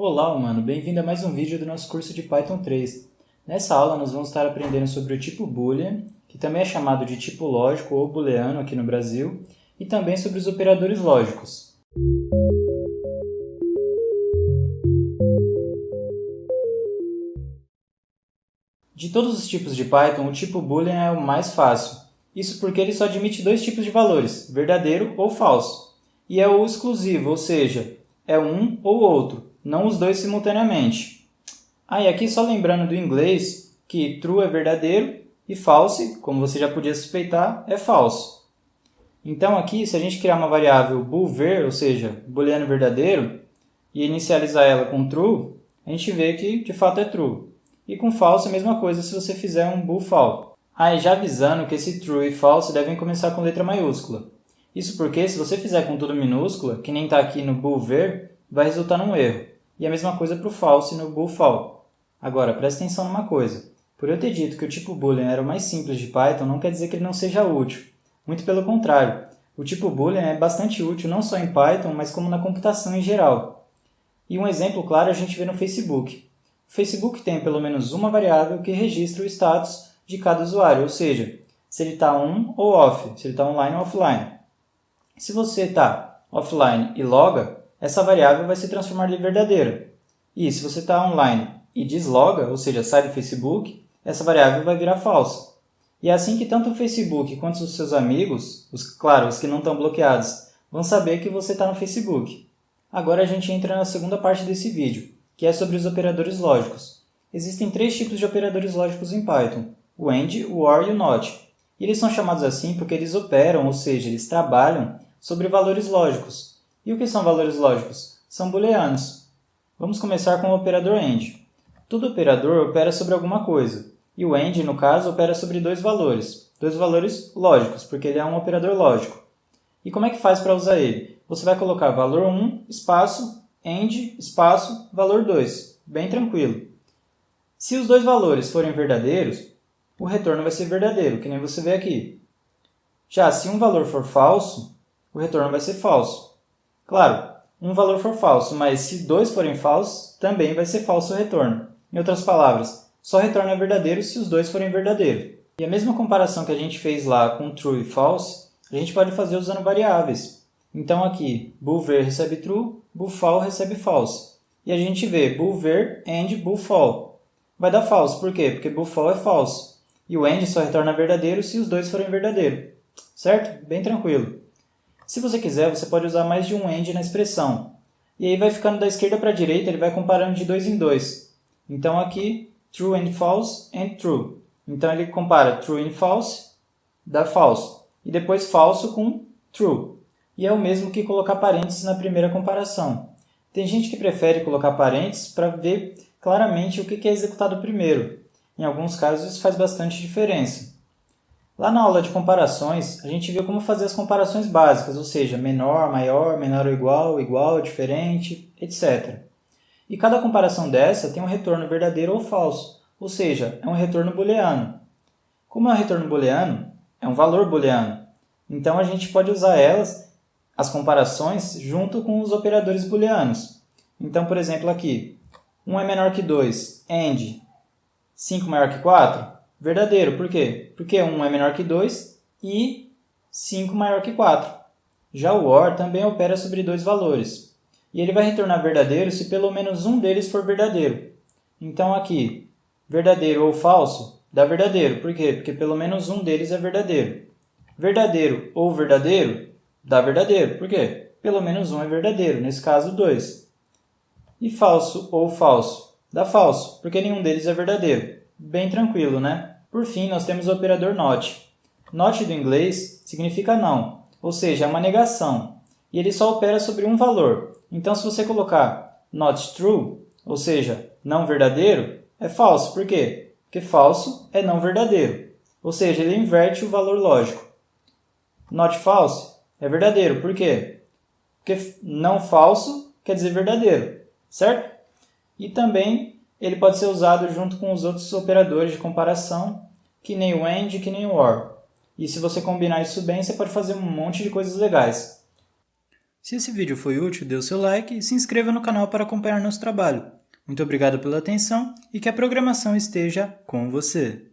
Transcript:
Olá, humano! Bem-vindo a mais um vídeo do nosso curso de Python 3. Nessa aula nós vamos estar aprendendo sobre o tipo Boolean, que também é chamado de tipo lógico ou booleano aqui no Brasil, e também sobre os operadores lógicos. De todos os tipos de Python, o tipo Boolean é o mais fácil. Isso porque ele só admite dois tipos de valores, verdadeiro ou falso. E é o exclusivo, ou seja, é um ou outro, não os dois simultaneamente. E aqui só lembrando do inglês, que true é verdadeiro e false, como você já podia suspeitar, é falso. Então aqui, se a gente criar uma variável boolver, ou seja, booleano verdadeiro, e inicializar ela com true, a gente vê que de fato é true. E com false a mesma coisa se você fizer um bool-fal. E já avisando que esse true e false devem começar com letra maiúscula. Isso porque se você fizer com tudo minúscula, que nem está aqui no boolver, vai resultar num erro. E a mesma coisa para o false no bool-fal. Agora, presta atenção numa coisa. Por eu ter dito que o tipo Boolean era o mais simples de Python, não quer dizer que ele não seja útil. Muito pelo contrário. O tipo Boolean é bastante útil não só em Python, mas como na computação em geral. E um exemplo claro a gente vê no Facebook. O Facebook tem pelo menos uma variável que registra o status de cada usuário, ou seja, se ele está on ou off, se ele está online ou offline. Se você está offline e loga, essa variável vai se transformar em verdadeira. E se você está online e desloga, ou seja, sai do Facebook, essa variável vai virar falsa. E é assim que tanto o Facebook quanto os seus amigos, os que não estão bloqueados, vão saber que você está no Facebook. Agora a gente entra na segunda parte desse vídeo, que é sobre os operadores lógicos. Existem três tipos de operadores lógicos em Python, o AND, o OR e o NOT. E eles são chamados assim porque eles operam, ou seja, eles trabalham sobre valores lógicos. E o que são valores lógicos? São booleanos. Vamos começar com o operador AND. Todo operador opera sobre alguma coisa, e o AND, no caso, opera sobre dois valores lógicos, porque ele é um operador lógico. E como é que faz para usar ele? Você vai colocar valor 1, espaço, AND, espaço, valor 2. Bem tranquilo. Se os dois valores forem verdadeiros, o retorno vai ser verdadeiro, que nem você vê aqui. Já se um valor for falso, o retorno vai ser falso. Claro, um valor for falso, mas se dois forem falsos, também vai ser falso o retorno. Em outras palavras, só retorna verdadeiro se os dois forem verdadeiros. E a mesma comparação que a gente fez lá com true e false, a gente pode fazer usando variáveis. Então aqui, boolver recebe true, boolfal recebe false. E a gente vê boolver and boolfal. Vai dar false, por quê? Porque boolfal é falso. E o AND só retorna verdadeiro se os dois forem verdadeiros. Certo? Bem tranquilo. Se você quiser, você pode usar mais de um AND na expressão. E aí vai ficando da esquerda para a direita, ele vai comparando de dois em dois. Então aqui, true and false and true. Então ele compara true and false, dá false. E depois falso com true. E é o mesmo que colocar parênteses na primeira comparação. Tem gente que prefere colocar parênteses para ver claramente o que é executado primeiro. Em alguns casos isso faz bastante diferença. Lá na aula de comparações, a gente viu como fazer as comparações básicas, ou seja, menor, maior, menor ou igual, igual, diferente, etc. E cada comparação dessa tem um retorno verdadeiro ou falso, ou seja, é um retorno booleano. Como é um retorno booleano, é um valor booleano. Então a gente pode usar as comparações, junto com os operadores booleanos. Então, por exemplo, aqui, 1 é menor que 2, AND 5 maior que 4, verdadeiro. Por quê? Porque 1 é menor que 2 e 5 maior que 4. Já o OR também opera sobre dois valores. E ele vai retornar verdadeiro se pelo menos um deles for verdadeiro. Então aqui, verdadeiro ou falso, dá verdadeiro. Por quê? Porque pelo menos um deles é verdadeiro. Verdadeiro ou verdadeiro, dá verdadeiro. Por quê? Pelo menos um é verdadeiro, nesse caso 2. E falso ou falso, dá falso, porque nenhum deles é verdadeiro. Bem tranquilo, né? Por fim, nós temos o operador NOT. NOT do inglês significa não, ou seja, é uma negação. E ele só opera sobre um valor. Então, se você colocar not true, ou seja, não verdadeiro, é falso. Por quê? Porque falso é não verdadeiro. Ou seja, ele inverte o valor lógico. Not false é verdadeiro. Por quê? Porque não falso quer dizer verdadeiro. Certo? E também ele pode ser usado junto com os outros operadores de comparação, que nem o AND, que nem o OR. E se você combinar isso bem, você pode fazer um monte de coisas legais. Se esse vídeo foi útil, dê o seu like e se inscreva no canal para acompanhar nosso trabalho. Muito obrigado pela atenção e que a programação esteja com você.